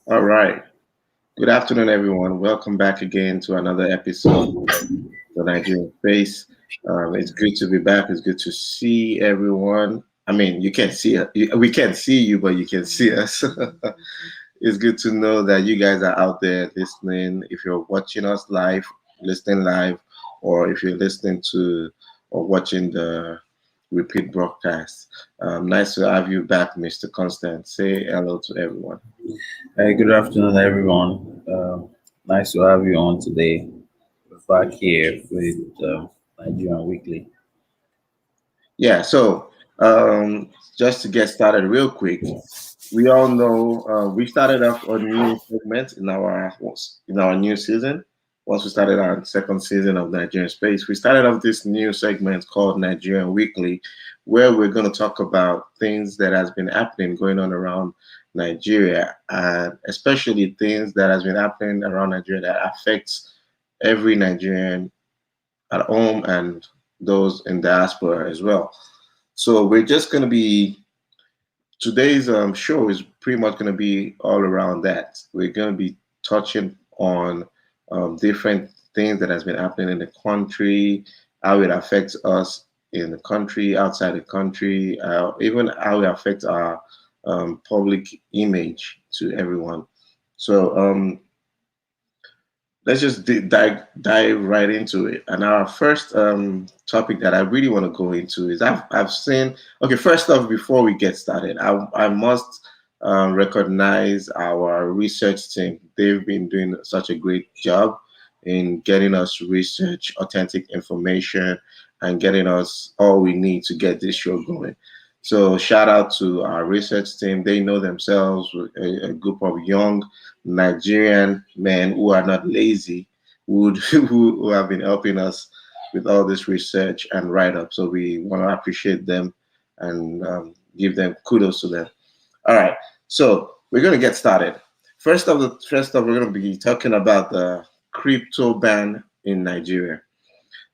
All right. Good afternoon, everyone. Welcome back again to another episode of the Nigerian Space. It's good to be back. It's good to see everyone. I mean, you can't see we can't see you, but you can see us. It's good to know that you guys are out there listening. If you're watching us live, listening live, or if you're listening to or watching the repeat broadcast. Nice to have you back, Mr. Constant. Say hello to everyone. Hey, good afternoon, everyone. Nice to have you on today. We're back here with Nigerian Weekly. Yeah, so just to get started real quick, we all know we started off a new segment in our new season. Once we started our second season of Nigerian Space, we started off this new segment called Nigerian Weekly, where we're going to talk about things that has been happening going on around Nigeria, and especially things that has been happening around Nigeria that affects every Nigerian at home and those in diaspora as well. So we're just going to be today's show is pretty much going to be all around that. We're going to be touching on different things that has been happening in the country, how it affects us in the country, outside the country, even how it affects our public image to everyone. So let's just dive right into it. And our first topic that I really want to go into is I've seen. Okay, first off, before we get started, I must recognize our research team. They've been doing such a great job in getting us research, authentic information, and getting us all we need to get this show going. So shout out to our research team. They know themselves, a group of young Nigerian men who are not lazy, who have been helping us with all this research and write up. So we want to appreciate them and give them kudos to them. All right, so we're going to get started. First off, we're going to be talking about the crypto ban in Nigeria.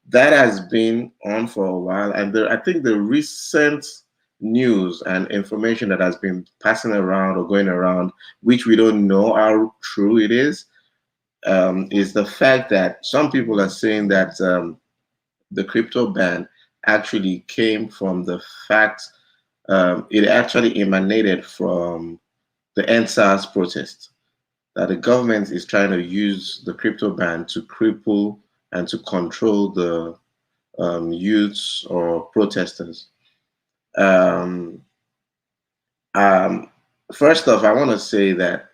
That has been on for a while, and I think the recent news and information that has been passing around or going around, which we don't know how true it is the fact that some people are saying that the crypto ban actually came from the fact it actually emanated from the NSAS protest, that the government is trying to use the crypto ban to cripple and to control the youths or protesters. Um, um, First off, I want to say that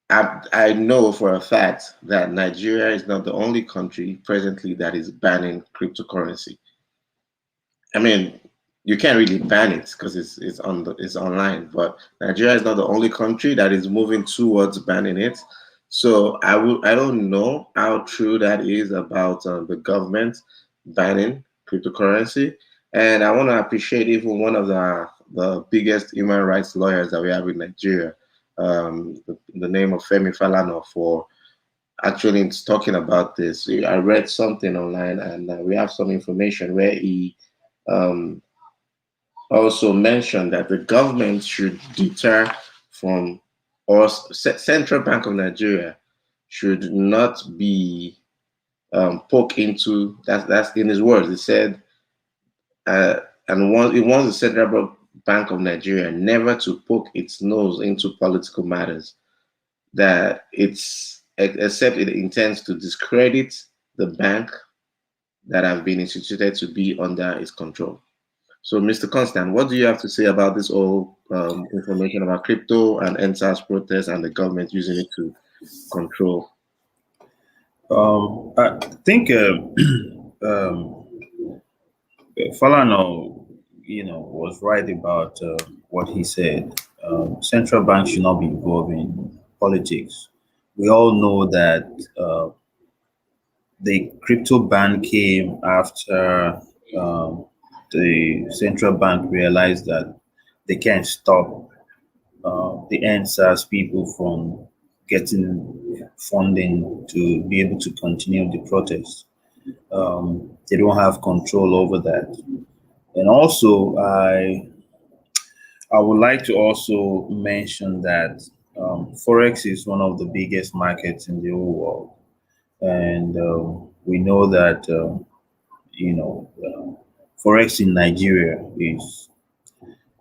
I know for a fact that Nigeria is not the only country presently that is banning cryptocurrency. I mean, you can't really ban it because it's online, but Nigeria is not the only country that is moving towards banning it. So I don't know how true that is about the government banning cryptocurrency, and I want to appreciate even one of the biggest human rights lawyers that we have in Nigeria, the name of Femi Falana, for actually talking about this. I read something online, and we have some information where he um, also mentioned that the government should deter from, or Central Bank of Nigeria should not be poke into. That's in his words. He said, uh, he wants the Bank of Nigeria never to poke its nose into political matters. That it's except it intends to discredit the bank that have been instituted to be under its control. So, Mr. Constant, what do you have to say about this whole information about crypto and NSAS protests and the government using it to control? I think um, Falano, was right about what he said. Central banks should not be involved in politics. We all know that the crypto ban came after um, the central bank realized that they can't stop the NSAS people from getting funding to be able to continue the protest. They don't have control over that. And also, I would like to also mention that. Forex is one of the biggest markets in the whole world, and we know that forex in Nigeria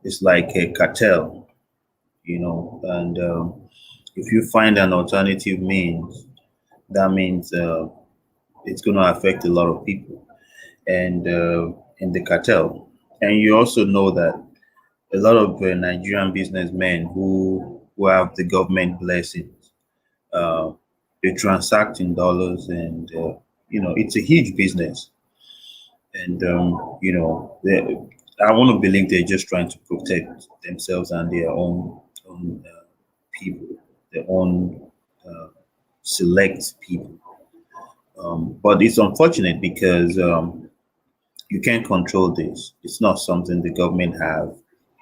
is like a cartel, and if you find an alternative means, that means it's going to affect a lot of people and in the cartel. And you also know that a lot of Nigerian businessmen who have the government blessings, uh, they transact in dollars, and it's a huge business. And I want to believe they're just trying to protect themselves and their own people, their own uh, select people. But it's unfortunate because you can't control this. It's not something the government have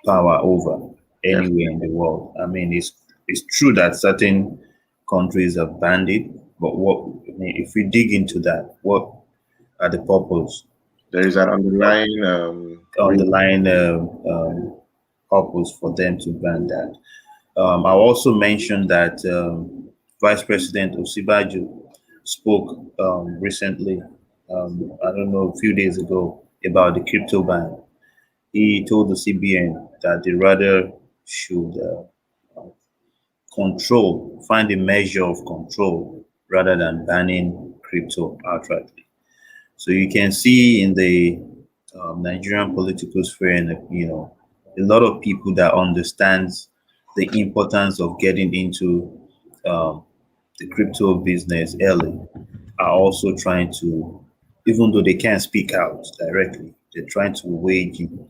power over Yes, anywhere in the world. I mean, it's true that certain countries have banned it, but if we dig into that, what are the purpose, there is an underlying underlying purpose for them to ban that? I also mentioned that Vice President Osibajo spoke recently, I don't know, a few days ago, about the crypto ban. He told the CBN that they rather should find a measure of control rather than banning crypto outrightly. So you can see in the Nigerian political sphere, and a lot of people that understands the importance of getting into um, the crypto business early are also trying to, even though they can't speak out directly, they're trying to wage in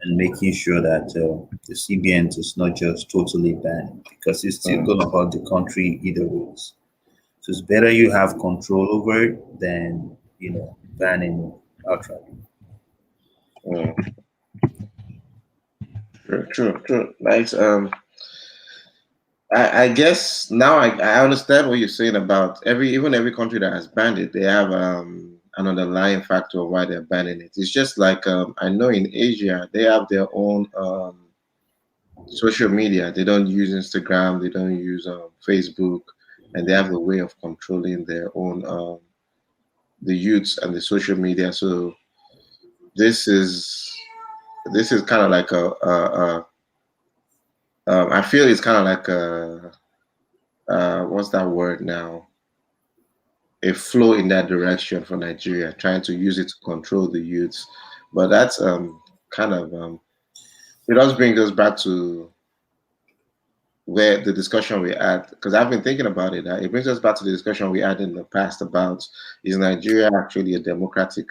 and making sure that the CBN is not just totally banned because it's still mm, going to hurt the country either ways. So it's better you have control over it than banning outright. mm. True, true, true. Nice. I guess now I understand what you're saying about every country that has banned it, they have an underlying factor of why they're banning it. It's just like I know in Asia they have their own social media. They don't use Instagram, they don't use Facebook, and they have a way of controlling their own the youths and the social media. So this is this is kind of like I feel it's kind of like a what's that word now? A flow in that direction for Nigeria, trying to use it to control the youths. But that's kind of it does bring us back to where the discussion we had, because I've been thinking about it. It brings us back to the discussion we had in the past about, is Nigeria actually a democratic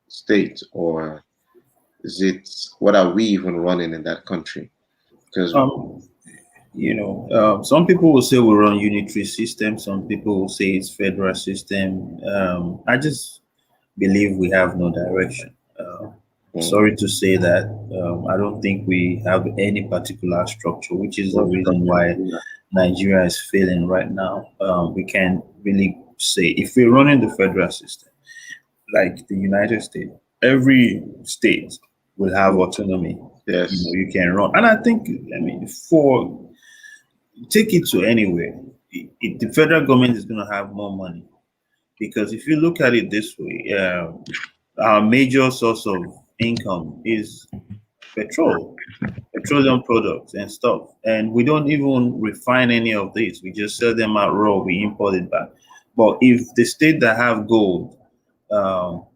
state, or is it, what are we even running in that country? Because Um, some people will say we run unitary system. Some people will say it's federal system. I just believe we have no direction. mm, Sorry to say that. I don't think we have any particular structure, which is the no reason structure. why Nigeria is failing right now. We can't really say if we're running the federal system, like the United States, every state will have autonomy. Yes. You can run, and I think, I mean, for take it to anywhere, the federal government is going to have more money because if you look at it this way, our major source of income is petrol, petroleum products and stuff, and we don't even refine any of this. We just sell them out raw. We import it back. But if the state that have gold, um,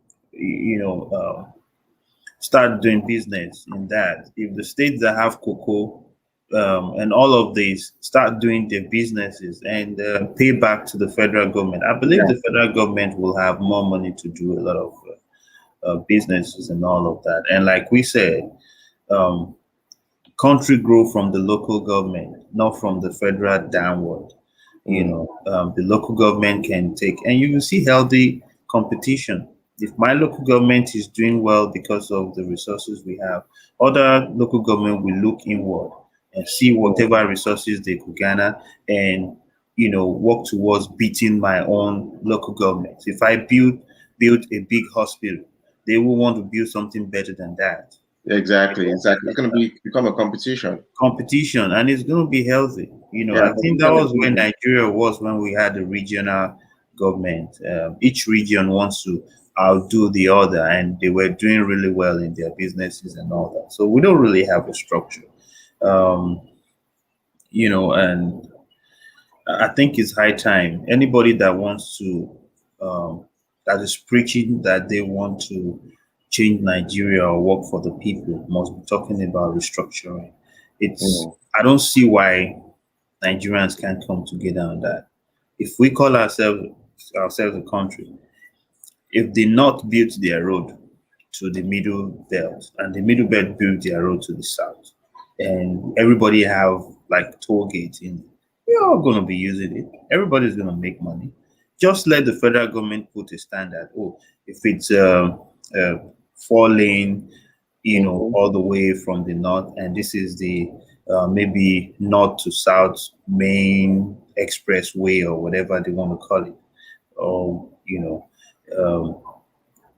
start doing business in that, if the states that have cocoa and all of these start doing their businesses and pay back to the federal government, I believe Yeah. the federal government will have more money to do a lot of businesses and all of that. And like we said, um, country grow from the local government, not from the federal downward. Mm, The local government can take, and you will see healthy competition. If my local government is doing well because of the resources we have, other local government will look inward and see mm, whatever resources they could garner and work towards beating my own local government. If I build a big hospital, they will want to build something better than that. Exactly, exactly. It's going to become a competition. Competition, and it's going to be healthy. Yeah, I think that competition is was where good. Nigeria was when we had the regional government. Each region wants to outdo the other, and they were doing really well in their businesses and all that. So we don't really have a structure. Um, and I think it's high time. Anybody that wants to, that is preaching that they want to change Nigeria or work for the people must be talking about restructuring. It's, Mm. I don't see why Nigerians can't come together on that. If we call ourselves a country, if the North built their road to the Middle Belt and the Middle Belt built their road to the South, and everybody have like toll gates in, we're all going to be using it. Everybody's going to make money. Just let the federal government put a standard. Oh, if it's uh, 4 lane, Mhm. all the way from the north, and this is the maybe north to south main expressway or whatever they want to call it, or um,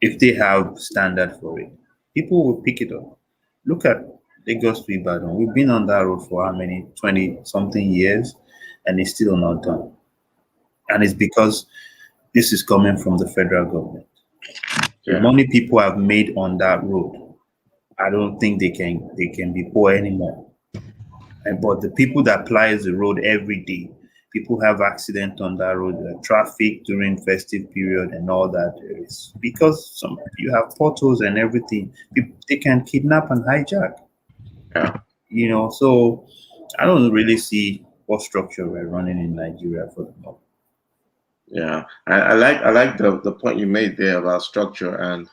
if they have standard for it, people will pick it up. Look at Lagos to Ibadan. We've been on that road for how many, 20 something years, and it's still not done. And it's because this is coming from the federal government. The Yeah, money people have made on that road, I don't think they can be poor anymore. And but the people that plies the road every day, people have accident on that road, traffic during festive period and all that. It's because some you have potholes and everything. People, they can kidnap and hijack. yeah, So I don't really see what structure we're running in Nigeria for the moment. yeah. I like the point you made there about structure, and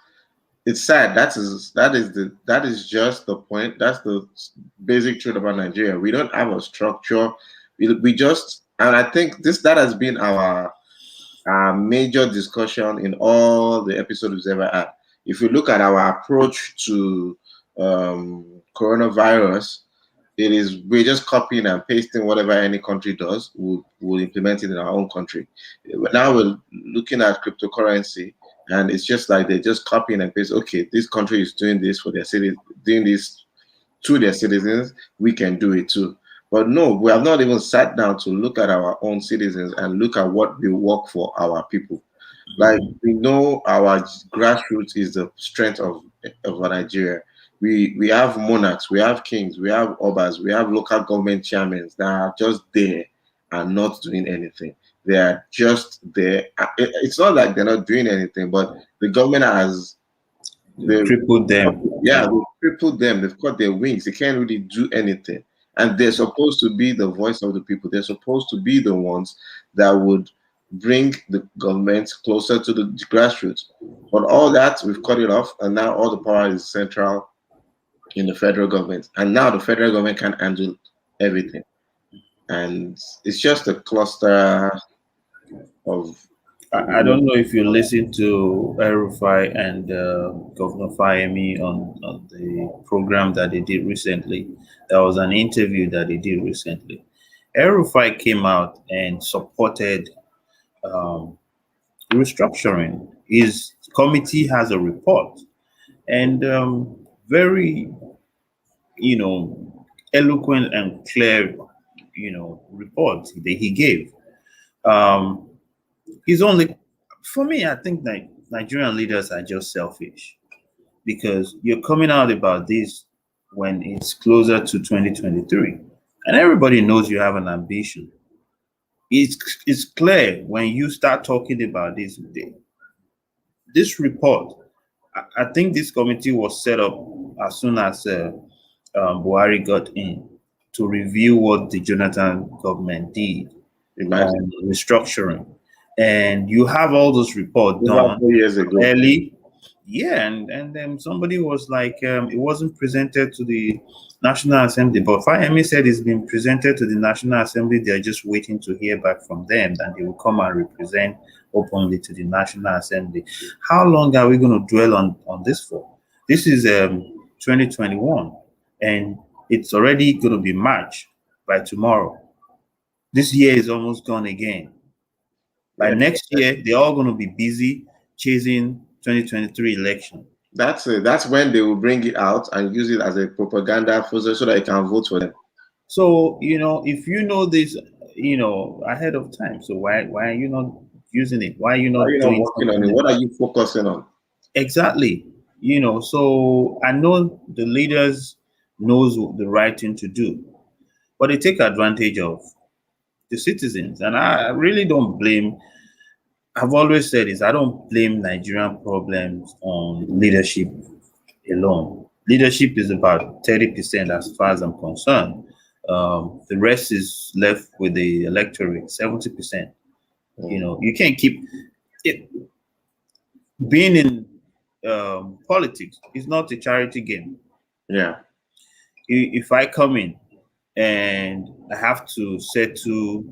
it's sad. That is just the point. That's the basic truth about Nigeria. We don't have a structure. We just, and I think that has been our major discussion in all the episodes we've ever had. If you look at our approach to coronavirus, we're just copying and pasting whatever any country does. We'll implement it in our own country. Now we're looking at cryptocurrency, and it's just like they're just copying and paste. Okay, this country is doing this for their city, doing this to their citizens. We can do it too. But no, we have not even sat down to look at our own citizens and look at what will work for our people. Like Mhm. we know our grassroots is the strength of Nigeria. We have monarchs, we have kings, we have obas, we have local government chairmen that are just there and not doing anything. They are just there. It's not like they're not doing anything, but the government has You've they crippled them. yeah, they've crippled them. They've cut their wings. They can't really do anything. And they're supposed to be the voice of the people. They're supposed to be the ones that would bring the government closer to the grassroots. But all that, we've cut it off. And now all the power is central in the federal government. And now the federal government can handle everything. And it's just a cluster of. I don't know if you listened to Erufai and Governor Fayemi on the program that they did recently. There was an interview that they did recently. Erufai came out and supported um, restructuring. His committee has a report and very, you know, eloquent and clear, report that he gave. Um, he's only, for me, I think that Nigerian leaders are just selfish because you're coming out about this when it's closer to 2023, and everybody knows you have an ambition. It's clear when you start talking about this report. I think this committee was set up as soon as Buhari got in to review what the Jonathan government did Imagine. on restructuring. And you have all those reports Over done 4 years ago. early. Yeah, and then somebody was like, it wasn't presented to the National Assembly, but Fayemi said it's been presented to the National Assembly. They're just waiting to hear back from them, and they will come and represent openly to the National Assembly. How long are we going to dwell on this for? This is 2021, and it's already going to be March by tomorrow. This year is almost gone again. By Yeah. next year, they're all going to be busy chasing 2023 election. That's it. That's when they will bring it out and use it as a propaganda for so that you can vote for them. So, if you know this, ahead of time, so why are you not using it? Why are you Why are not you not doing working on something it? What are about you focusing on? it? Exactly. So I know the leaders knows the right thing to do, but they take advantage of the citizens. And I really don't blame, I've always said this, I don't blame Nigerian problems on leadership alone. Leadership is about 30% as far as I'm concerned. The rest is left with the electorate, 70%. Mm. You can't keep it. Being in politics is not a charity game. Yeah. If I come in and I have to settle,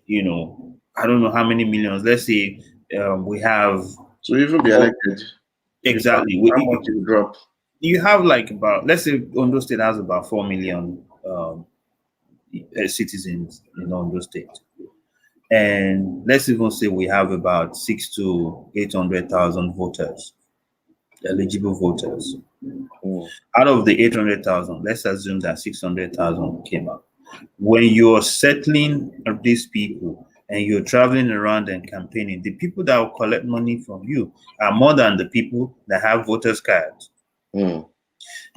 I don't know how many millions, let's say we have, To even be oh, elected, exactly. how much you drop? You have like about, let's say Ondo State has about 4 million citizens in Ondo State. And let's even say we have about 6 to 800,000 voters, eligible voters. Mm. Out of the 800,000, let's assume that 600,000 came out. When you're settling these people and you're traveling around and campaigning, the people that will collect money from you are more than the people that have voters' cards. Mm.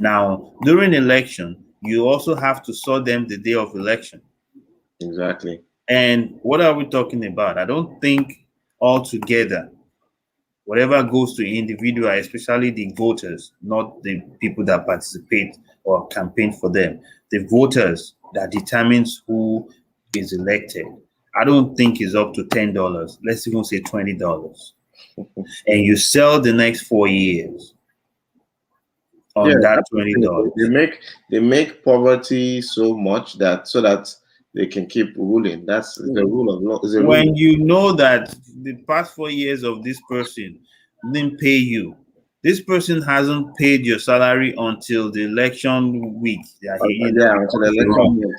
Now, during election, you also have to sort them the day of election. Exactly. And what are we talking about? I don't think altogether, whatever goes to individual, especially the voters, not the people that participate or campaign for them, the voters that determines who is elected. I don't think is up to $10. Let's even say $20. And you sell the next 4 years Yeah, on that that's the thing. They $20. make poverty so much that so that they can keep ruling. That's the rule of law. Is a rule. When you know that the past 4 years of this person didn't pay you, this person hasn't paid your salary until the election week that Yeah, he until the comes to run. election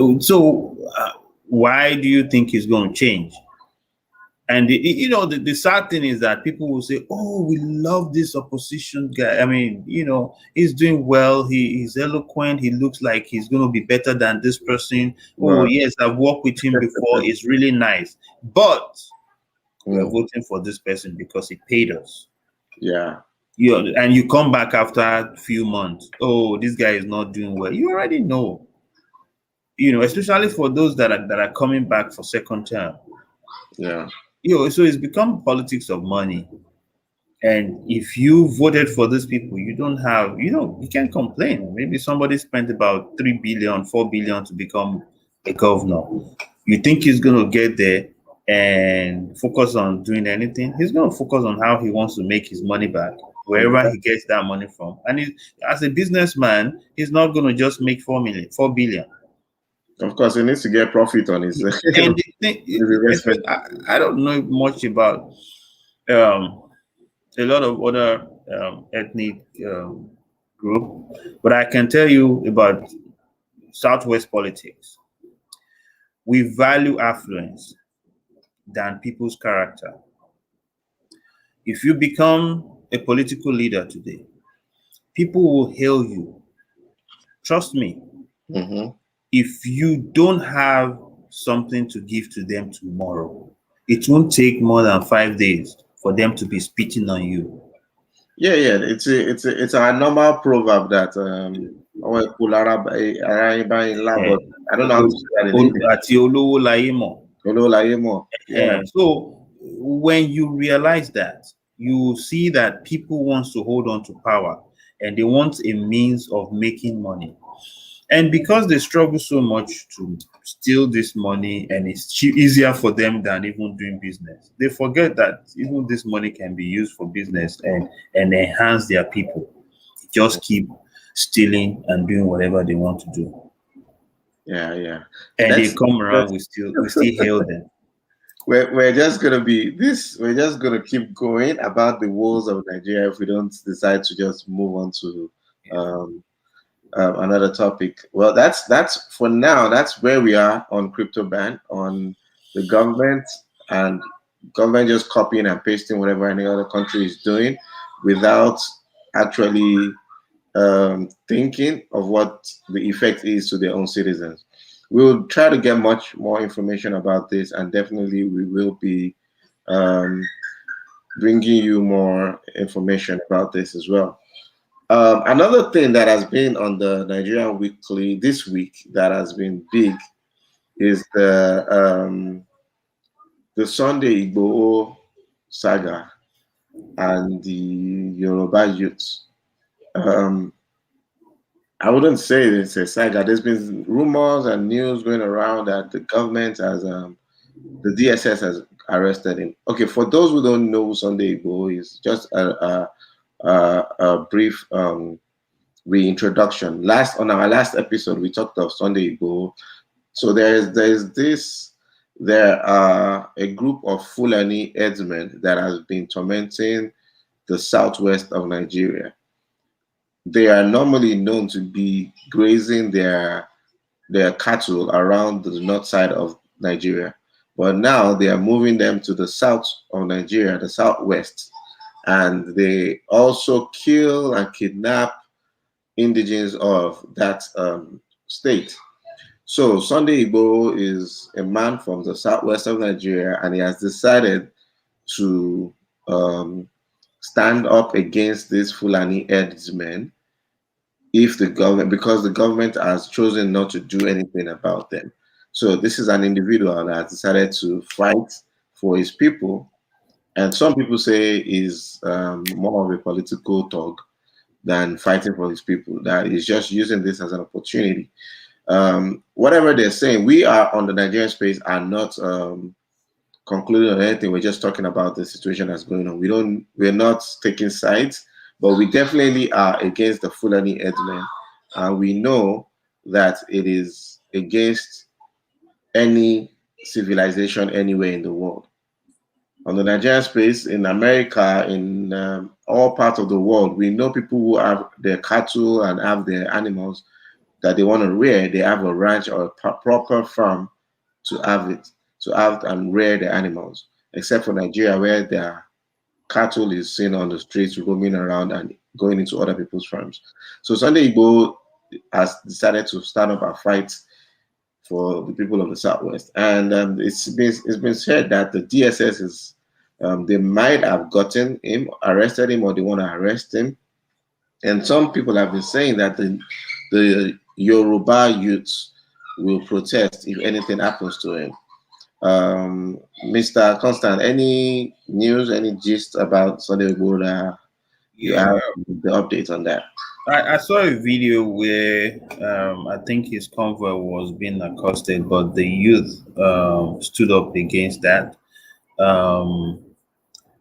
month. So why do you think it's going to change? And the sad thing is that people will say, "Oh, we love this opposition guy. I mean, he's doing well. He's eloquent. He looks like he's going to be better than this person. Oh, But yes, I've worked with him before. It's really nice. But we're mm, voting for this person because he paid us. yeah, And you come back after a few months. Oh, this guy is not doing well. You already know. Especially for those that are coming back for second term. yeah, So it's become politics of money. And if you voted for these people, you don't have, you can't complain. Maybe somebody spent about 3 billion, 4 billion to become a governor. You think he's going to get there and focus on doing anything? He's going to focus on how he wants to make his money back, wherever he gets that money from. And as a businessman, he's not going to just make 4 billion. of course, he needs to get profit on his, his And the thing, investment. I don't know much about um, a lot of other ethnic group, but I can tell you about Southwest politics. We value affluence than people's character. If you become a political leader today, people will hail you. Trust me, Mm-hmm. if you don't have something to give to them tomorrow, it won't take more than 5 days for them to be spitting on you. Yeah, yeah. It's a normal proverb that "Àwọn epo lára ara yín bá yín lá," Eh, but I don't know how to say that in English. Àti olówó láyé mọ̀. Olówó láyé mọ̀. Yeah. So when you realize that, you see that people want to hold on to power and they want a means of making money. And because they struggle so much to steal this money and it's easier for them than even doing business, they forget that even this money can be used for business and enhance their people. Just keep stealing and doing whatever they want to do. Yeah, yeah. And they That's come around, we still hail them. we're just gonna be this. We're just gonna keep going about the woes of Nigeria if we don't decide to just move on to um, another topic. Well, that's for now. That's where we are on crypto ban on the government and government just copying and pasting whatever any other country is doing. without actually thinking of what the effect is to their own citizens. We'll try to get much more information about this, and definitely we will be um, bringing you more information about this as well. Another thing that has been on the Nigerian Weekly this week that has been big is the Sunday Igboho saga and the Yoruba youth. Um, I wouldn't say it's a saga. There's been rumors and news going around that the government has, the DSS has arrested him. Okay, for those who don't know who Sunday Igboho is, just a brief reintroduction. Last on our last episode, we talked of Sunday Igboho. So there are a group of Fulani headsmen that has been tormenting the southwest of Nigeria. They are normally known to be grazing their cattle around the north side of Nigeria. But now they are moving them to the south of Nigeria, the southwest. And they also kill and kidnap indigenes of that state. So Sunday Igboho is a man from the southwest of Nigeria, and he has decided to um, stand up against these Fulani herdsmen if the government, because the government has chosen not to do anything about them. So this is an individual that has decided to fight for his people, and some people say is more of a political talk than fighting for his people. That he's just using this as an opportunity. Whatever they're saying, we are on the Nigerian space are not concluding on anything. We're just talking about the situation that's going on. We're not taking sides, but we definitely are against the Fulani headsmen. We know that it is against any civilization anywhere in the world. On the Nigerian space, in America, in all parts of the world, we know people who have their cattle and have their animals that they want to rear. They have a ranch or a proper farm to have it, to have and rear the animals, except for Nigeria, where their cattle is seen on the streets roaming around and going into other people's farms. So Sunday Igbo has decided to stand up and fight for the people of the Southwest. And it's been said that the DSS is they might have gotten him, arrested him, or they want to arrest him. And some people have been saying that the Yoruba youths will protest if anything happens to him. Mr. Constant, any news, any gist about Sunday Igboho that you Yeah, have the update on that? I saw a video where I think his convoy was being accosted, but the youth stood up against that. Um,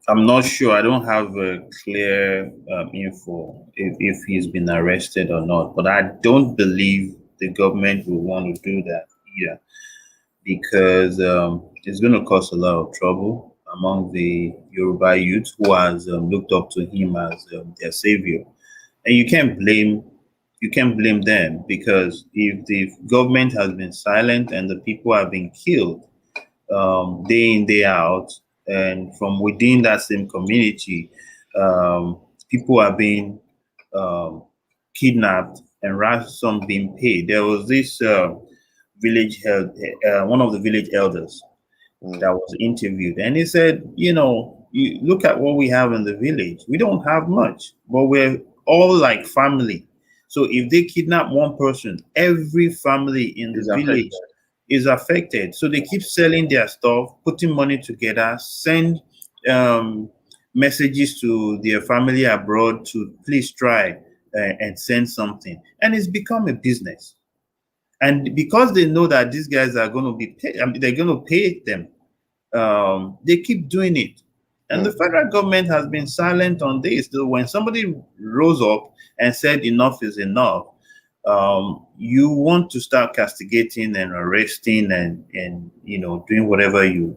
I'm not sure. I don't have a clear info if he's been arrested or not, but I don't believe the government will want to do that either because it's going to cause a lot of trouble among the Yoruba youth who has looked up to him as their savior. And you can't blame them because if the government has been silent and the people have been killed day in day out, and from within that same community, people are being um, kidnapped and ransom being paid. There was this one of the village elders Mm, that was interviewed, and he said, you look at what we have in the village. We don't have much, but we're all like family. So if they kidnap one person, every family in the is affected. village is affected. So they keep selling their stuff, putting money together, send um, messages to their family abroad to please try and send something, and it's become a business. And because they know that these guys are going to be paid, I mean, they're going to pay them, they keep doing it. And the Mm, federal government has been silent on this. So when somebody rose up and said enough is enough, you want to start castigating and arresting and doing whatever you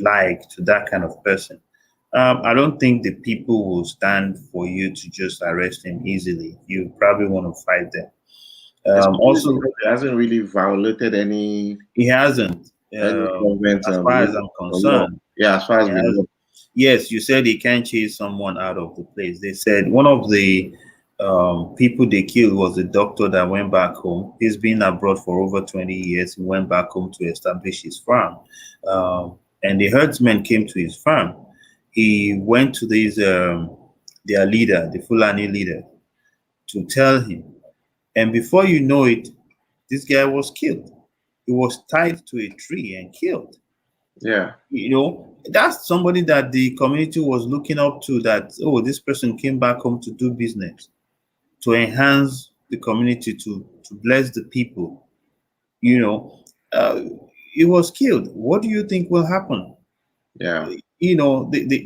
like to that kind of person. I don't think the people will stand for you to just arrest him easily. You probably want to fight them. especially Also, because it hasn't really violated he hasn't, any government as far as rule I'm or law. concerned. Yeah, as far He as we know. hasn't. Yes, you said they can't chase someone out of the place. They said one of the people they killed was a doctor that went back home. He's been abroad for over 20 years. He went back home to establish his farm. And the herdsmen came to his farm. He went to their leader, the Fulani leader, to tell him. And before you know it, this guy was killed. He was tied to a tree and killed. Yeah. That's somebody that the community was looking up to, that, oh, this person came back home to do business, to enhance the community, to bless the people. you know uh, he was killed. What do you think will happen? Yeah.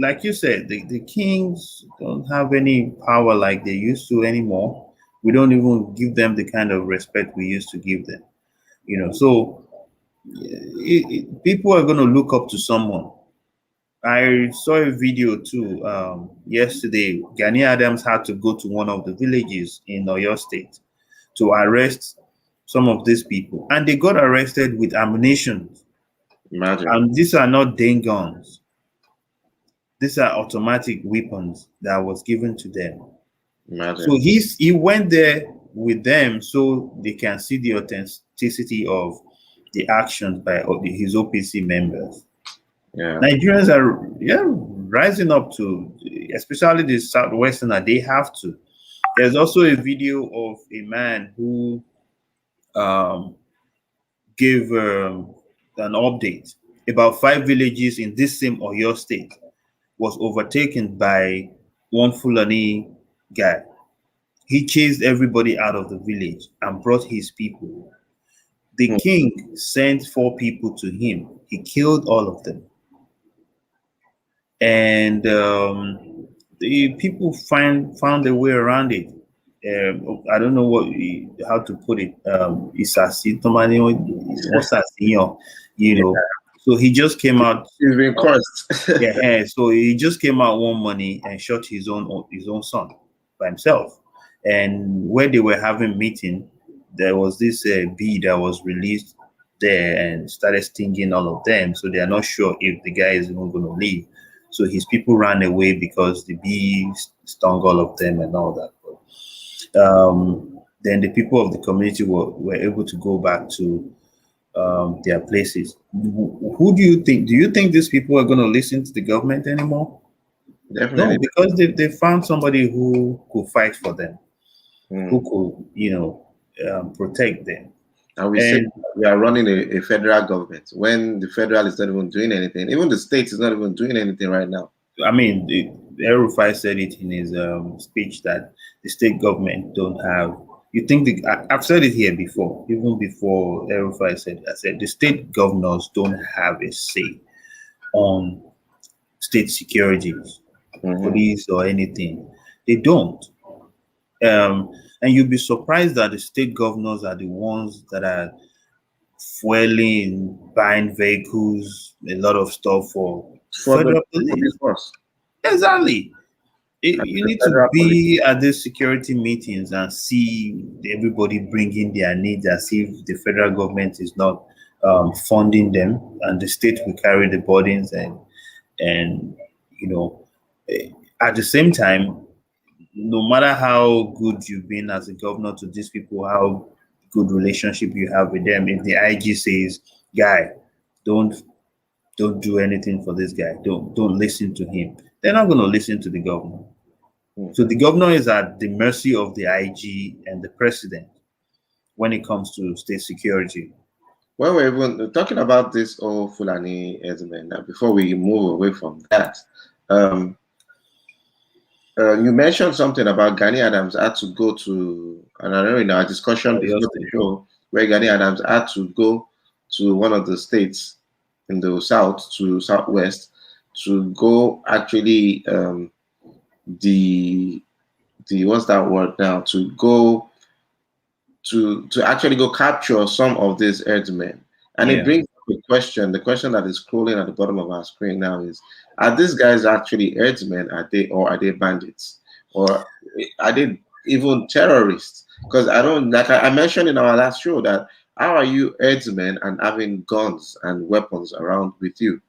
Like you said, the kings don't have any power like they used to anymore. We don't even give them the kind of respect we used to give them. So people are going to look up to someone. I saw a video too yesterday. Gani Adams had to go to one of the villages in Oyo State to arrest some of these people, and they got arrested with ammunition. Imagine. And these are not Dane guns; these are automatic weapons that was given to them. Imagine. So he went there with them so they can see the authenticity of the actions by his OPC members. Yeah. Nigerians are, yeah, rising up to, especially the Southwesterner. They have to. There's also a video of a man who um, gave an update about 5 villages in this same Oyo state was overtaken by one Fulani guy. He chased everybody out of the village and brought his people. The Hmm. king sent 4 people to him. He killed all of them. And the people found a way around it. I don't know how to put it. You know. So he just came out. He's been cursed. Yeah, so he just came out one money and shot his own son by himself. And where they were having meeting, there was this bee that was released there and started stinging all of them. So they are not sure if the guy is even going to leave. So his people ran away because the bee stung all of them and all that. Then the people of the community were able to go back to their places. Who do you think? Do you think these people are going to listen to the government anymore? No, Definitely. because they found somebody who could fight for them, Hmm. who could, protect them. And we say And we are running a federal government when the federal is not even doing anything. Even the state is not even doing anything right now. I mean, El-Rufai said it in his speech that the state government don't have. You think I've said it here before, even before El-Rufai said. I said the state governors don't have a say on state securities, Hmm. police or anything. They don't. And you'll be surprised that the state governors are the ones that are fueling, buying vehicles, a lot of stuff for For the federal police police. force Exactly. and You the need to federal police. be at these security meetings and see everybody bringing their needs, as if the federal government is not funding them, and the state will carry the burdens. And you know, eh, at the same time, no matter how good you've been as a governor to these people, how good relationship you have with them, if the IG says, "Guy, don't don't do anything for this guy. Don't listen to him," they're not going to listen to the governor. Hmm. So the governor is at the mercy of the IG and the president when it comes to state security. When we're even talking about this old Fulani Esmen, now before we move away from that, um, you mentioned something about Gani Adams had to go to, and I know in our discussion Oyo before the State. show, where Gani Adams had to go to one of the states in the south to southwest to go actually the what's that word now, to go to actually go capture some of these herdsmen. And it Yeah. brings up a question. The question that is scrolling at the bottom of our screen now is: are these guys actually herdsmen? Are they bandits? Or are they even terrorists? Because I don't, like I mentioned in our last show, that how are you herdsmen and having guns and weapons around with you?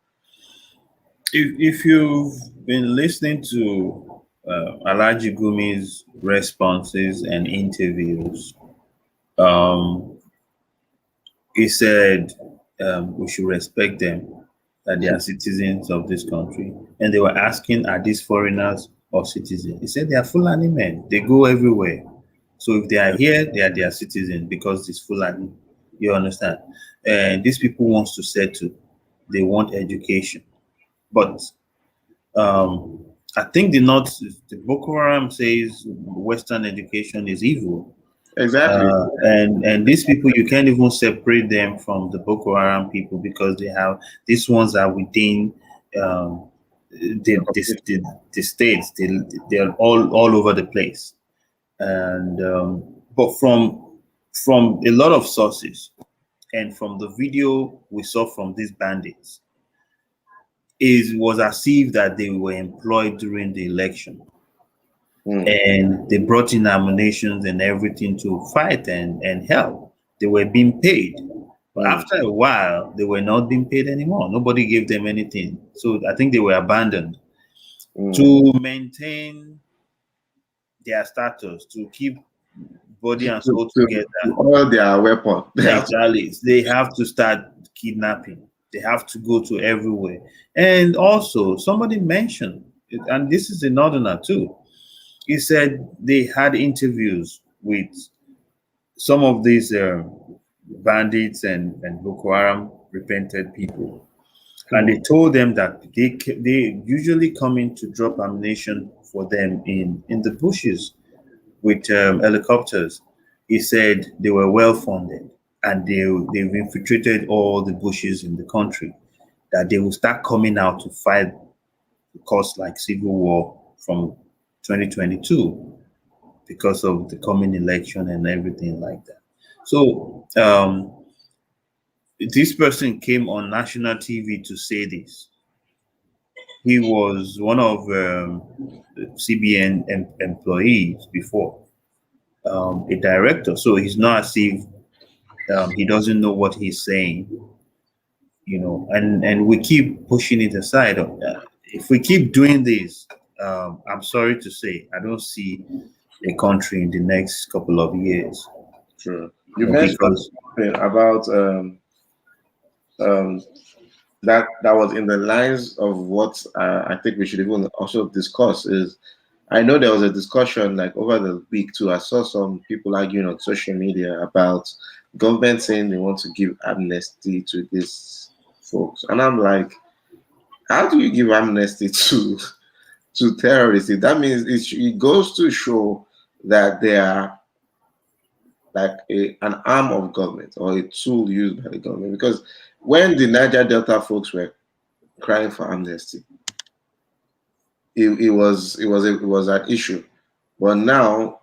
If you've been listening to Alhaji Gumi's responses and interviews, um, he said we should respect them, that they are citizens of this country. And they were asking, are these foreigners or citizens? He said they are Fulani men. They go everywhere. So if they are here, they are their citizens because it's Fulani. You understand? And these people wants to settle. They want education. But um, I think the Boko Haram says Western education is evil. Exactly. And these people, you can't even separate them from the Boko Haram people because these ones are within um, the states. They're all over the place. And but from a lot of sources and from the video we saw from these bandits, was as if that they were employed during the election, Mm, and they brought in ammunition and everything to fight and help. They were being paid. But mm, after a while, they were not being paid anymore. Nobody gave them anything. So I think they were abandoned mm. to maintain their status, to keep body and soul To together. all their weapon, they have to. Exactly. They have to start kidnapping. They have to go to everywhere. And also, somebody mentioned, and this is a northerner too. He said they had interviews with some of these bandits and Boko Haram repented people, and they told them that they usually come in to drop ammunition for them in the bushes with helicopters. He said they were well funded and they've infiltrated all the bushes in the country. That they will start coming out to fight, cause like civil war from 2022 because of the coming election and everything like that. So this person came on national TV to say this. He was one of CBN employees before, a director. So he's not as if he doesn't know what he's saying, and we keep pushing it aside. If we keep doing this, I'm sorry to say, I don't see a country in the next couple of years, True. You mentioned because something about um, that was in the lines of what I think we should even also discuss is I know there was a discussion like over the week too. I saw some people arguing on social media about government saying they want to give amnesty to these folks, and I'm like, how do you give amnesty to terrorists? That means it goes to show that they are like an arm of government or a tool used by the government. Because when the Niger Delta folks were crying for amnesty, it was an issue. But now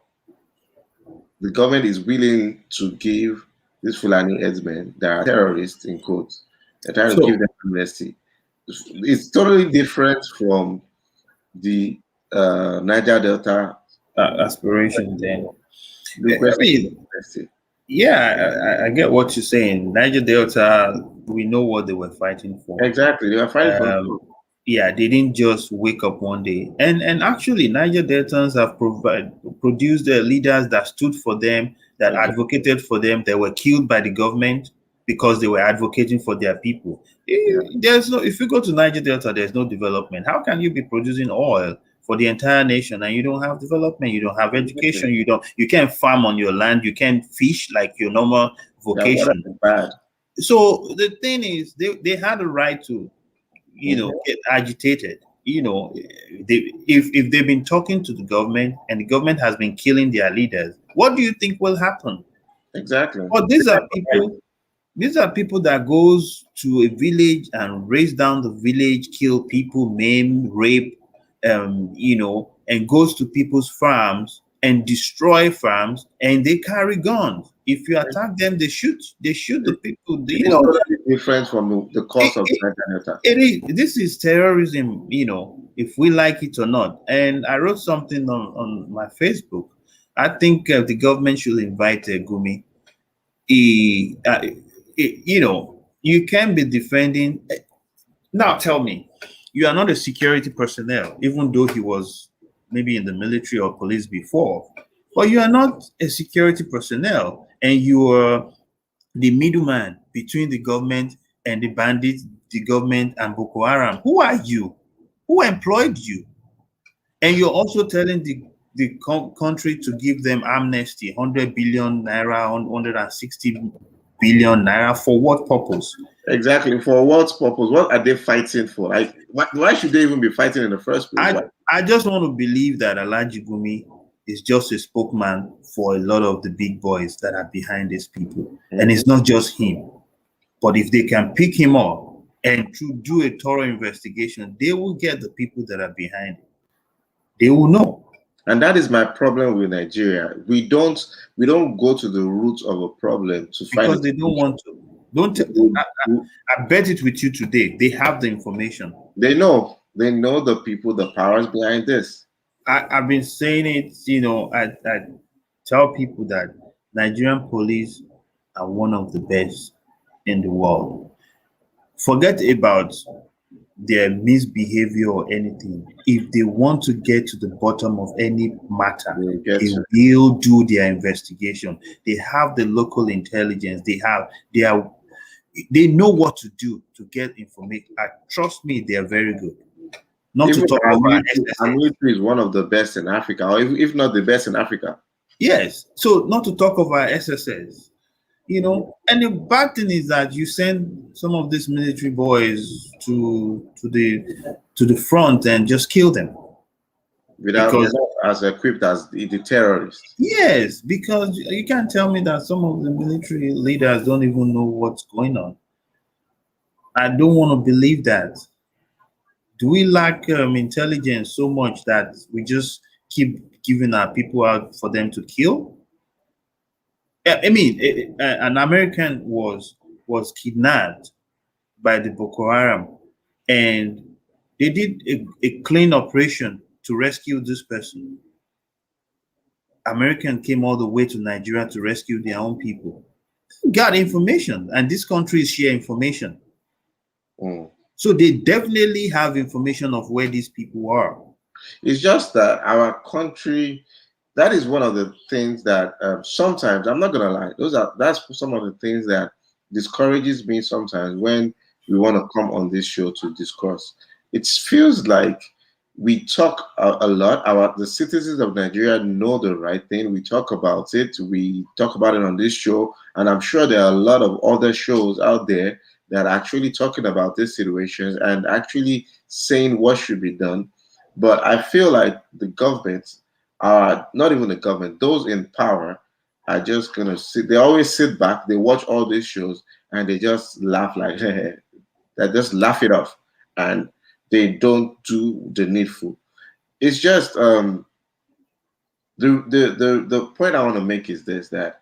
the government is willing to give these Fulani headsmen that are terrorists in quotes. They're trying to give so them amnesty. It's totally different from the Niger Delta aspiration then. I requesting mean, amnesty. yeah, I get what you're saying. Niger Delta, we know what they were fighting for. Exactly. They are fighting for Um, yeah, they didn't just wake up one day. And actually, Niger Deltans have produced leaders that stood for them, that exactly. advocated for them, that were killed by the government because they were advocating for their people. Yeah, There's no, if you go to Niger Delta, there's no development. How can you be producing oil for the entire nation and you don't have development, you don't have exactly. education, you can't farm on your land, you can't fish like your normal Their water vocation? is bad. So the thing is, they had a right to Mhm. get agitated. If they've been talking to the government and the government has been killing their leaders, what do you think will happen? Exactly. But these are people that goes to a village and raise down the village, kill people, maim, rape, and goes to people's farms and destroy farms, and they carry guns. If you attack them, they shoot. They shoot the people. It's totally different from the cost of It, Niger Delta. it is. This is terrorism, if we like it or not. And I wrote something on my Facebook. I think the government should invite Gumi. You can be defending. Now, tell me, you are not a security personnel, even though he was maybe in the military or police before, but you are not a security personnel, and you are the middleman between the government and the bandits, the government and Boko Haram. Who are you? Who employed you? And you're also telling the country to give them amnesty, 100 billion naira, 160 billion naira, for what purpose? Exactly. For what purpose? What are they fighting for? Like, why should they even be fighting in the first place? I Why? I just want to believe that Alhaji Gumi is just a spokesman for a lot of the big boys that are behind these people. And Mhm. it's not just him. But if they can pick him up and to do a thorough investigation, they will get the people that are behind it. They will know. And that is my problem with Nigeria. We don't go to the root of a problem to find a Because they don't solution. want to. Don't I bet it with you today. They have the information. They know the people, the powers behind this. I've been saying it, I tell people that Nigerian police are one of the best in the world. Forget about their misbehavior or anything. If they want to get to the bottom of any matter, We'll get they to. will do their investigation. They have the local intelligence. They know what to do to get information. Trust me, they are very good. Not to Even talk our of our military, our SSS. military is one of the best in Africa, or if not the best in Africa. Yes. So not to talk of our SSS. And the bad thing is that you send some of these military boys to the front and just kill them. Without they're Because not as equipped as the terrorists. yes, because you can't tell me that some of the military leaders don't even know what's going on. I don't want to believe that. Do we lack intelligence so much that we just keep giving our people out for them to kill? Yeah, I mean, an American was kidnapped by the Boko Haram, and they did a clean operation to rescue this person. American came all the way to Nigeria to rescue their own people. Got information, and this country share information. Mm. So they definitely have information of where these people are. It's just that our country, that is one of the things that sometimes, I'm not gonna lie, that's some of the things that discourages me sometimes when we want to come on this show to discuss. It feels like we talk a lot. The citizens of Nigeria know the right thing. We talk about it. We talk about it on this show, and I'm sure there are a lot of other shows out there that are actually talking about these situations and actually saying what should be done. But I feel like the government, not even the government, those in power are just gonna sit. They always sit back. They watch all these shows and they just laugh like they just laugh it off, and they don't do the needful. It's just the point I want to make is this, that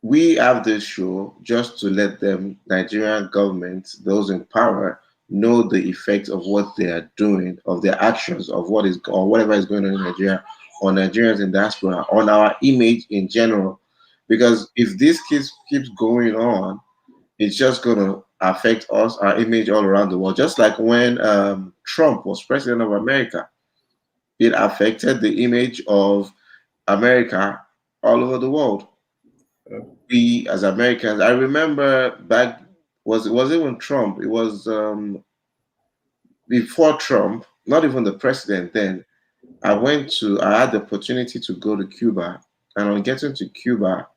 we have this show just to let them, Nigerian government, those in power, know the effects of what they are doing, of their actions, of what is or whatever is going on in Nigeria, on Nigerians in diaspora, on our image in general. Because if this keeps going on, it's just going to affect us, our image all around the world. Just like when Trump was president of America, it affected the image of America all over the world. We as Americans, I remember back, was it when Trump? It was before Trump, not even the president then. I had the opportunity to go to Cuba, and on getting to Cuba,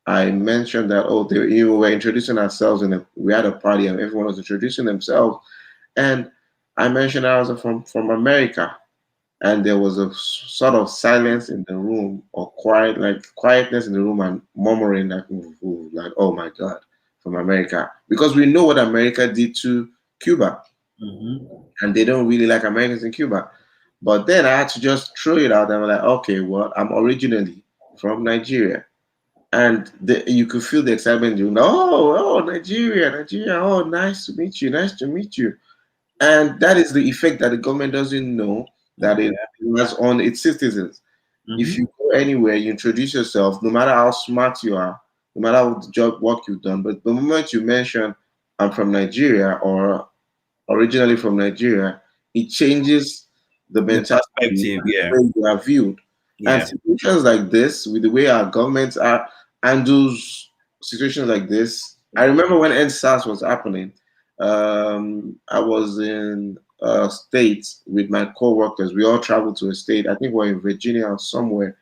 I mentioned that, oh, we were introducing ourselves, and we had a party, and everyone was introducing themselves, and I mentioned I was from America, and there was a sort of silence in the room, or quietness in the room, and murmuring like, "Ooh, ooh," like, oh my God, from America, because we know what America did to Cuba, Mhm. and they don't really like Americans in Cuba. But then I had to just throw it out, and I'm like, okay, well, I'm originally from Nigeria. And you could feel the excitement. You know, oh, Nigeria, Nigeria. Oh, nice to meet you. Nice to meet you. And that is the effect that the government doesn't know that it Yeah. has on its citizens. If you Mhm. go anywhere, you introduce yourself, no matter how smart you are, no matter what job work you've done. But the moment you mention I'm from Nigeria or originally from Nigeria, it changes the The mentality and perspective, the yeah, way you are viewed. And yeah. situations like this, with the way our governments are handles situations like this. I remember when NSAS was happening. I was in a state with my co-workers. We all traveled to a state. I think we're in Virginia or somewhere.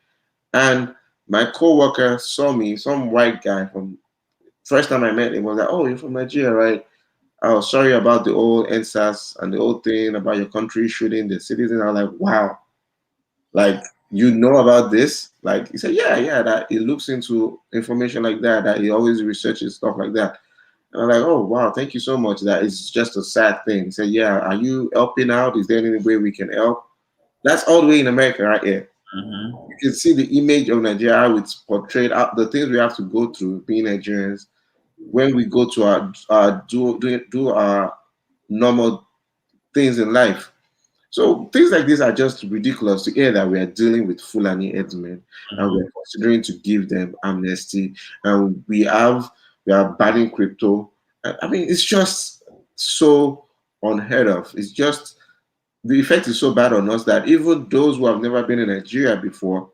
And my co-worker saw me, some white guy from first time I met him was like, "Oh, you're from Nigeria, right? Oh, sorry about the old NSAS and the old thing about your country shooting the citizen." I was like, "Wow, like you know about this?" Like he said, "Yeah, yeah." That he looks into information like that. That he always researches stuff like that. And I'm like, "Oh, wow, thank you so much. That is just a sad thing." He said, "Yeah, are you helping out? Is there any way we can help?" That's all the way in America, right here. Hmm. You can see the image of Nigeria, how it's portrayed, the things we have to go through being Nigerians when we go to do our normal things in life. So things like this are just ridiculous to hear that we are dealing with Fulani headsmen and Hmm. we're considering to give them amnesty and we are banning crypto. I mean, it's just so unheard of. It's just the effect is so bad on us that even those who have never been in Nigeria before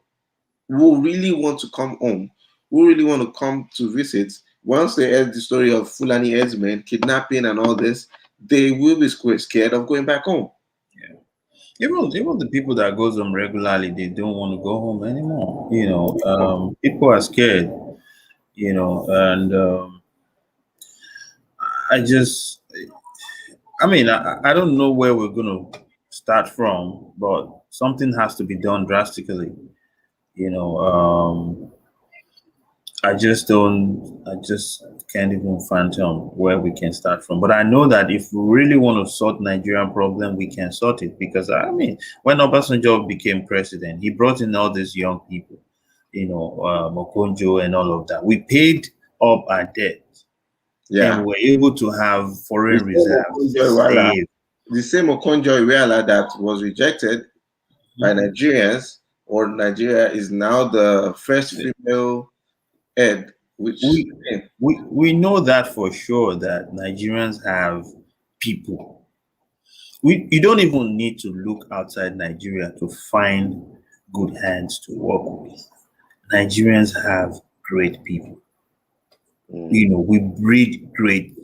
who really want to come home, who really want to come to visit, once they heard the story of Fulani headsmen, kidnapping and all this, they will be scared of going back home. Yeah. Even the people that goes home regularly, they don't want to go home anymore. People are scared. And I just, I mean, I don't know where we're gonna start from, but something has to be done drastically. You know, I just can't even fathom where we can start from. But I know that if we really want to sort Nigerian problem, we can sort it because I mean, when Obasanjo became president, he brought in all these young people, Mokonjo and all of that. We paid up our debt and Yeah. we were able to have The foreign same reserves Okonjo Iweala, saved. the same Okonjo Iweala that was rejected by Nigerians, or Nigeria is now the first female head, which We we know that for sure that Nigerians have people. You don't even need to look outside Nigeria to find good hands to work with. Nigerians have great people. mm, We breed great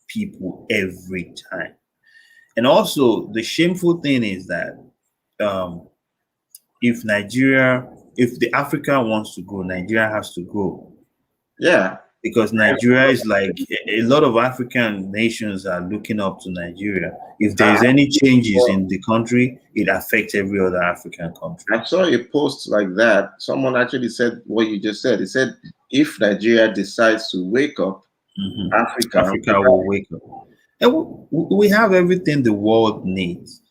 people every time. And also, the shameful thing is that um, if the Africa wants to grow, Nigeria has to grow yeah, because Nigeria is like a lot of African nations are looking up to Nigeria. If there I, is any changes in the country, it affects every other African country. I saw a post like that. Someone actually said what you just said. He said, if Nigeria decides to wake up, Mhm. Africa, Africa will wake up. And we have everything the world needs.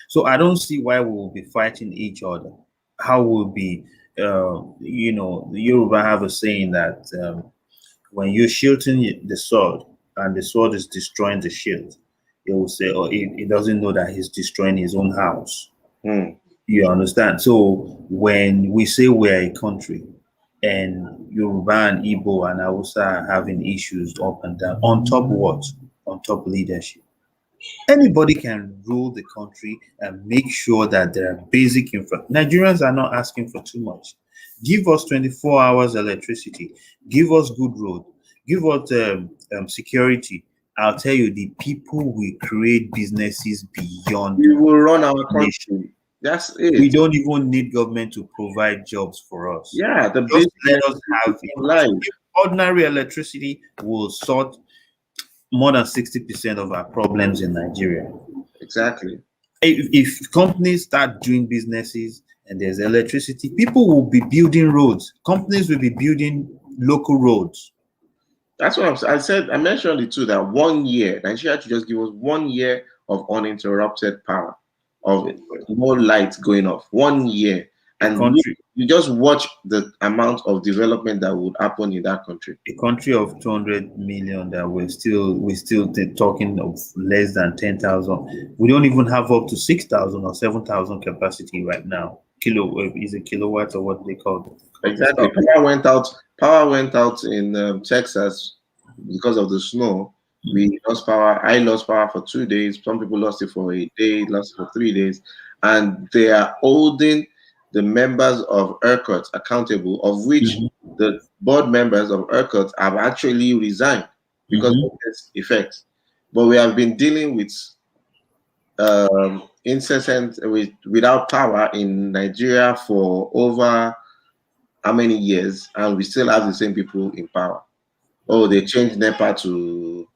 So I don't see why we will be fighting each other. How we'll be, the Yoruba have a saying that when you're shielding the sword and the sword is destroying the shield, it will say, oh, he doesn't know that he's destroying his own house. mm, You understand? So when we say we're a country and Yoruba and Igbo and Hausa are having issues up and down, on top what? On top leadership. Anybody can rule the country and make sure that there are basic infra. Nigerians are not asking for too much. Give us 24 hours electricity. Give us good road. Give us security. I'll tell you, the people will create businesses beyond we will run our nation. country. That's We it. don't even need government to provide jobs for us. Yeah, the Just basic let us have necessities of it. life. Ordinary electricity will sort more than 60% of our problems in Nigeria. Exactly. If companies start doing businesses and there's electricity, people will be building roads. Companies will be building local roads. That's what I said. I mentioned it too that 1 year, Nigeria should just give us 1 year of uninterrupted power, of no lights going off. 1 year. A And country, you just watch the amount of development that would happen in that country. a country of 200 million that we're still talking of less than 10,000. We don't even have up to 6,000 or 7,000 capacity right now. Is it kilowatts or what they call the Exactly. stuff? Power went out. Power went out in Texas because of the snow. We lost power. I lost power for 2 days. Some people lost it for a day, lost it for 3 days. And they are holding the members of ERCOT accountable, of which Mhm. the board members of ERCOT have actually resigned because of Mhm. this effect. But we have been dealing with incessant without power in Nigeria for over how many years, and we still have the same people in power. Oh, they changed NEPA to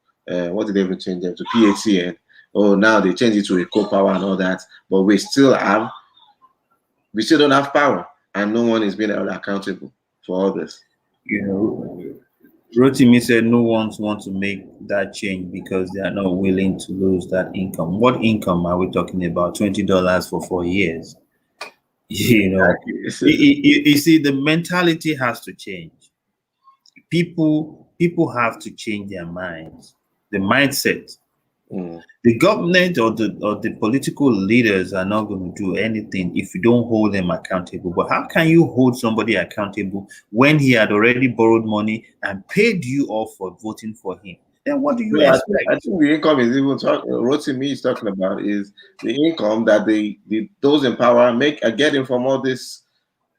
what did they even change them to PATN? Oh, now they changed it to Eco Power and all that, but we still don't have power, and no one is being held accountable for all this. You know, Rotimi said no one wants to make that change because they are not willing to lose that income. What income are we talking about? $20 for 4 years. You know, you see, the mentality has to change. People have to change their minds, the mindset. Mm. The government or the political leaders are not going to do anything if you don't hold them accountable. But how can you hold somebody accountable when he had already borrowed money and paid you off for voting for him? Then what do you No, I expect? think the income is even Rotimi is talking about is the income that those in power make are getting from all But this.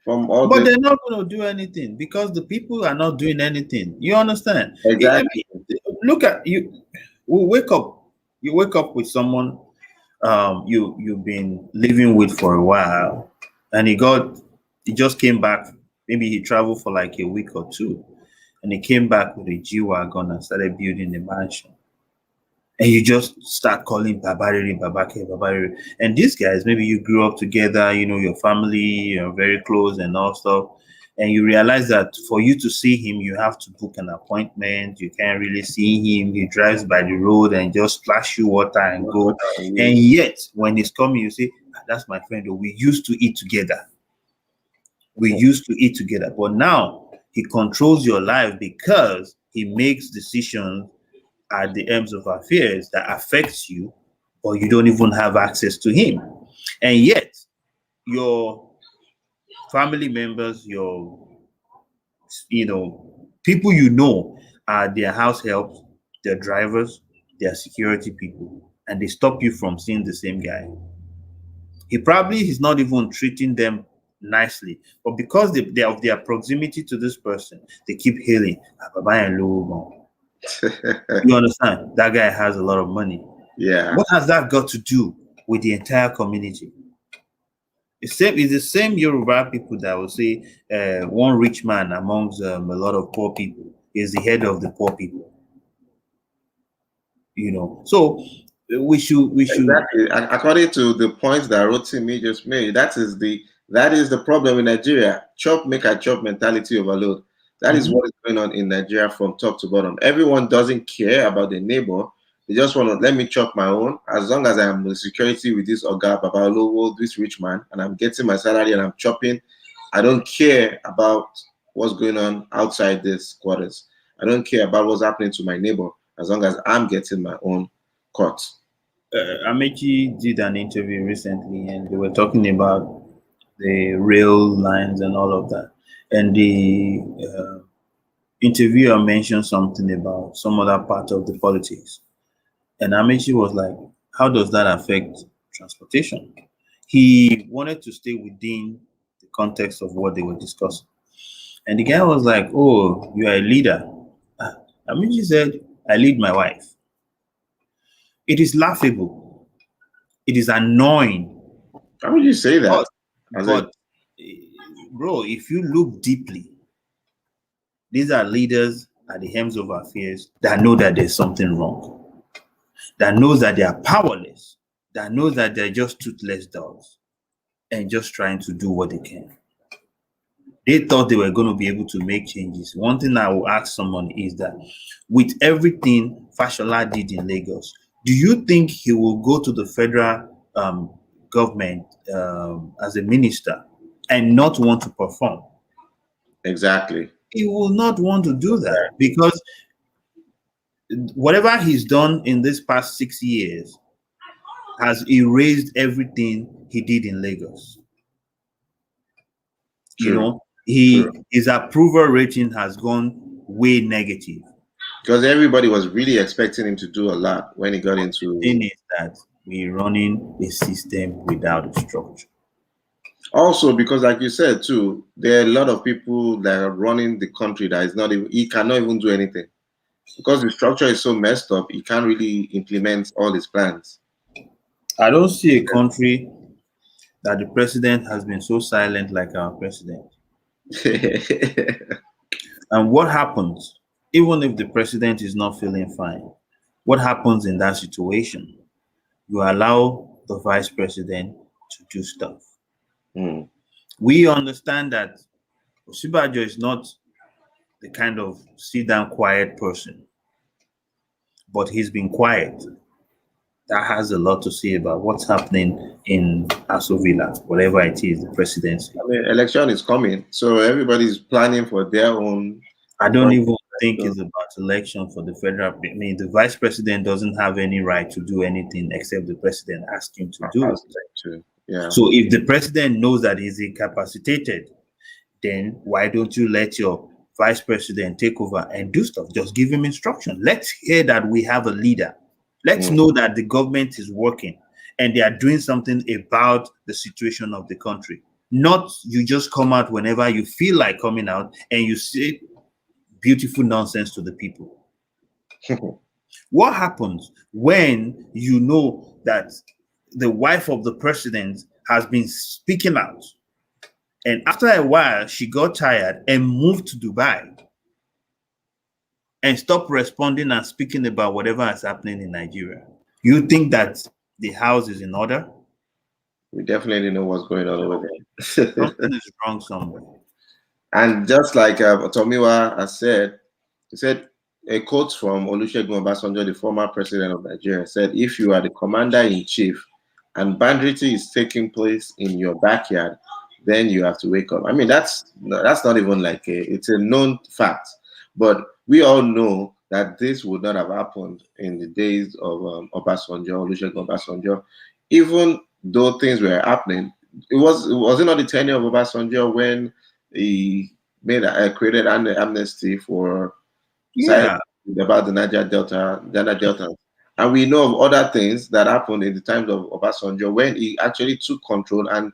they're not going to do anything because the people are not doing anything. You understand? I Exactly. mean, look at you. We wake up. You wake up with someone you've been living with for a while, and he just came back. Maybe he traveled for like a week or two, and he came back with a G wagon and started building a mansion. And you just start calling Babariri, Babake, Babariri. And these guys, maybe you grew up together, your family, you're very close and all stuff. And you realize that for you to see him, you have to book an appointment. You can't really see him. He drives by the road and just splash you water and That's what go. I And use. yet, when he's coming, you say, "Ah, that's my friend. Oh, we used to eat together. We used to eat together." But now he controls your life because he makes decisions at the ends of affairs that affects you, or you don't even have access to him. And yet, your family members, people are their house helps, their drivers, their security people, and they stop you from seeing the same guy. He probably is not even treating them nicely, but because they of their proximity to this person, they keep hailing. "Ah, Baba and Lugo." You understand? That guy has a lot of money. Yeah, What has that got to do with the entire community? It's the same Yoruba people that will say one rich man amongst a lot of poor people is the head of the poor people. So we should. exactly. According to the points that Rotimi just made, that is the problem in Nigeria. Chop make a chop mentality overload. That is Mhm. what is going on in Nigeria from top to bottom. Everyone doesn't care about their neighbor. They just want to let me chop my own. As long as I'm in security with this Oga Babalowo, this rich man, and I'm getting my salary and I'm chopping, I don't care about what's going on outside this quarters. I don't care about what's happening to my neighbor as long as I'm getting my own cut. Amechi did an interview recently, and they were talking about the rail lines and all of that. And the interviewer mentioned something about some other part of the politics. And Amechi was like, how does that affect transportation? He wanted to stay within the context of what they were discussing. And the guy was like, oh, you are a leader. Ah, Amechi said, I lead my wife. It is laughable. It is annoying. How would you say that? But, As in, but eh, bro, if you look deeply, these are leaders at the helms of affairs that know that there's something wrong, that knows that they are powerless, that knows that they're just toothless dogs and just trying to do what they can. They thought they were going to be able to make changes. One thing I will ask someone is that with everything Fashola did in Lagos, do you think he will go to the federal government as a minister and not want to perform? exactly. He will not want to do that because whatever he's done in this past 6 years has erased everything he did in Lagos. True. True. His approval rating has gone way negative. because everybody was really expecting him to do a lot when he got The thing into. is that we're running a system without a structure. Also, because like you said too, there are a lot of people that are running the country that is not even, he cannot even do anything because the structure is so messed up. He can't really implement all his plans. I don't see a country that the president has been so silent like our president. And what happens, even if the president is not feeling fine? What happens in that situation? You allow the vice president to do stuff. Hmm. We understand that Osibajo is not the kind of sit down quiet person, but he's been quiet. That has a lot to say about what's happening in Aso Villa, whatever it is, the presidency. I mean, election is coming, so everybody's planning for their own. I don't even think So, it's about election for the federal. I mean, the vice president doesn't have any right to do anything except the president ask him to do it. too. Yeah. So if the president knows that he's incapacitated, then why don't you let your vice president take over and do stuff? Just give him instruction. Let's hear that we have a leader. Let's Mm. know that the government is working and they are doing something about the situation of the country. Not you just come out whenever you feel like coming out and you say beautiful nonsense to the people. What happens when you know that the wife of the president has been speaking out, and after a while she got tired and moved to Dubai and stopped responding and speaking about whatever is happening in Nigeria? You think that the house is in order? We definitely know what's going on over there. Something is wrong somewhere. And just like Tomiwa has said, he said a quote from Olusegun Obasanjo, the former president of Nigeria, said, "If you are the commander in chief and banditry is taking place in your backyard, then you have to wake up." I mean, that's not even like it's a known fact, but we all know that this would not have happened in the days of Obasanjo, Olusegun Obasanjo, even though things were happening. Was it not the tenure of Obasanjo when he made created an amnesty for science Yeah, about the Niger Delta, and we know of other things that happened in the times of Obasanjo when he actually took control and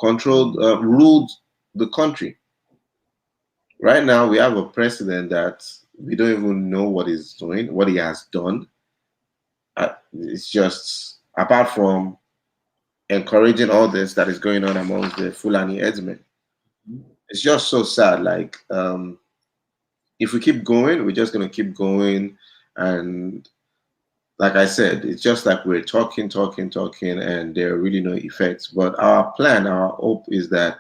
ruled the country. Right now, we have a president that we don't even know what he's doing, what he has done. It's just apart from encouraging all this that is going on amongst the Fulani headsmen. It's just so sad. Like, if we keep going, we're just gonna keep going, and like I said, it's just like we're talking, talking, talking, and there are really no effects. But our plan, our hope is that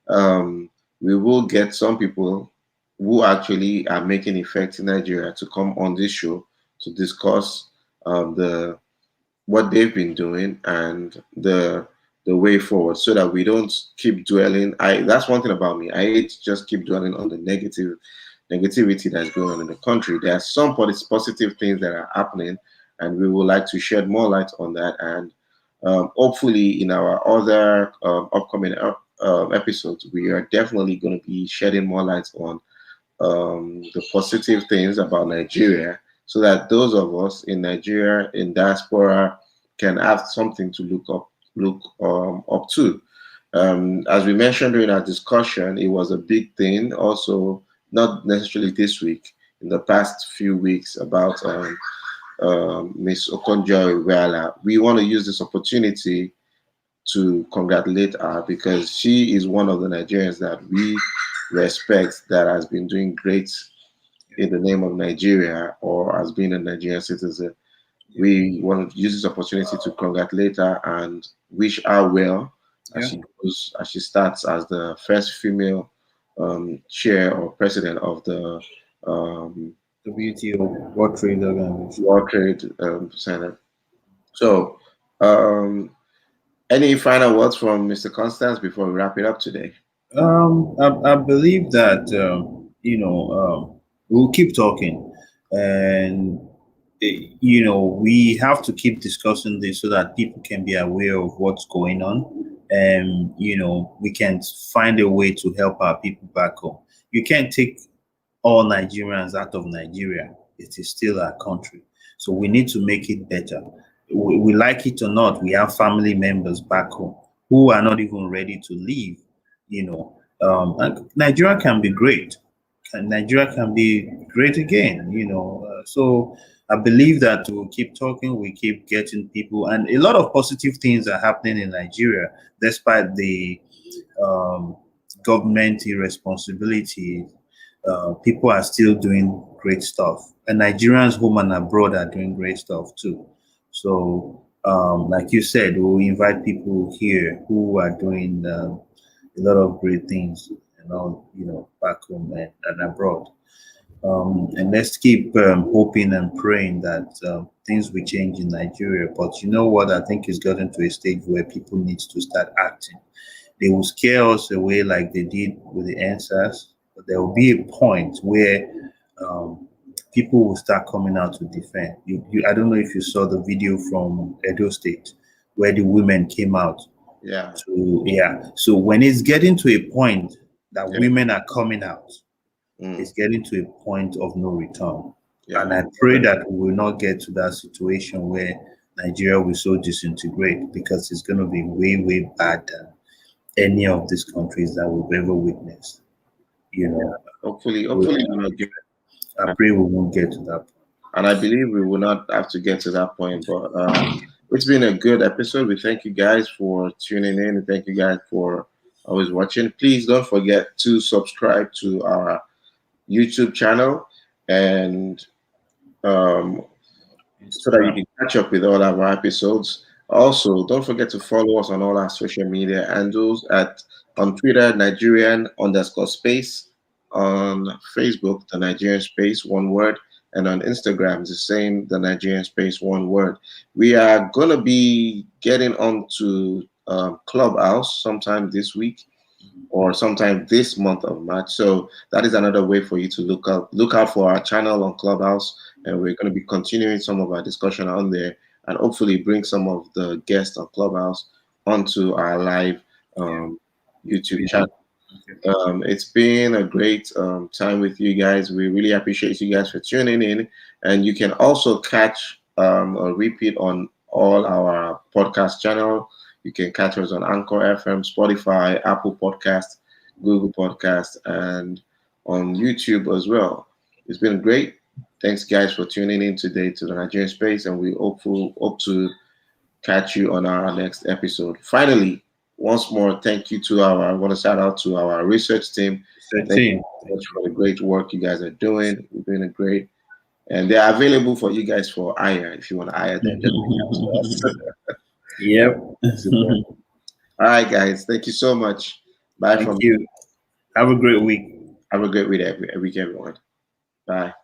um, we will get some people who actually are making effects in Nigeria to come on this show to discuss the what they've been doing and the way forward, so that we don't keep dwelling. I That's one thing about me. I hate to just keep dwelling on the negativity that's going on in the country. There are some positive things that are happening, and we would like to shed more light on that. And hopefully, in our other upcoming episodes, we are definitely going to be shedding more light on the positive things about Nigeria, so that those of us in Nigeria in diaspora can have something to look up to. As we mentioned during our discussion, it was a big thing. Also, not necessarily this week, in the past few weeks, about Miss Okonjo-Iweala. We want to use this opportunity to congratulate her because she is one of the Nigerians that we respect that has been doing great in the name of Nigeria or as being a Nigerian citizen. We want to use this opportunity to congratulate her and wish her well yeah. as she starts as the first female chair or president of the WTO, World Trade Organization. World Trade Center. So, um, any final words from Mr. Constance before we wrap it up today? I believe that we'll keep talking, and we have to keep discussing this so that people can be aware of what's going on, and we can find a way to help our people back home. You can't take all Nigerians out of Nigeria. it is still our country. So we need to make it better. We like it or not, we have family members back home who are not even ready to leave. And Nigeria can be great. Nigeria can be great again. So I believe that we'll keep talking, we keep getting people, and a lot of positive things are happening in Nigeria, despite the um, government irresponsibility. People are still doing great stuff, and Nigerians home and abroad are doing great stuff too. So, like you said, we'll invite people here who are doing a lot of great things, back home and abroad. And let's keep hoping and praying that things will change in Nigeria. But you know what? I think it's gotten to a stage where people need to start acting. They will scare us away like they did with the answers, but there will be a point where um, people will start coming out to defend. I don't know if you saw the video from Edo State where the women came out Yeah. to, yeah. So when it's getting to a point that Yeah. women are coming out, Mm, it's getting to a point of no return. yeah. And I pray that we will not get to that situation where Nigeria will so disintegrate, because it's going to be way, way bad than any of these countries that we've ever witnessed. You Yeah. know, Hopefully we'll not get, I pray we won't get to that point. and I believe we will not have to get to that point. But it's been a good episode. We thank you guys for tuning in, and thank you guys for always watching. Please don't forget to subscribe to our YouTube channel, and um, so that you Instagram. can catch up with all of our episodes. Also, don't forget to follow us on all our social media handles at on Twitter, Nigerian underscore space, on Facebook, the Nigerian space, one word, and on Instagram, the same, the Nigerian space, one word. We are gonna be getting onto Clubhouse sometime this week or sometime this month of March. So that is another way for you to look out for our channel on Clubhouse, and we're going to be continuing some of our discussion on there, and hopefully bring some of the guests on Clubhouse onto our live Yeah. YouTube channel. YouTube. Okay. It's been a great time with you guys. We really appreciate you guys for tuning in. And you can also catch a repeat on all our podcast channel. You can catch us on Anchor FM, Spotify, Apple Podcast, Google Podcast, and on YouTube as well. It's been great. Thanks, guys, for tuning in today to the Nigerian Space, and we hope to catch you on our next episode. Finally, once more, thank you to I want to shout out to our research team. Thank you 13. so much for the great work you guys are doing. You're doing a great, and they're available for you guys for hire if you want to hire them. Just reach out to us. Yep. Super. All right, guys. Thank you so much. Bye Thank from. you. Have a great week. Have a great week, everyone. Bye.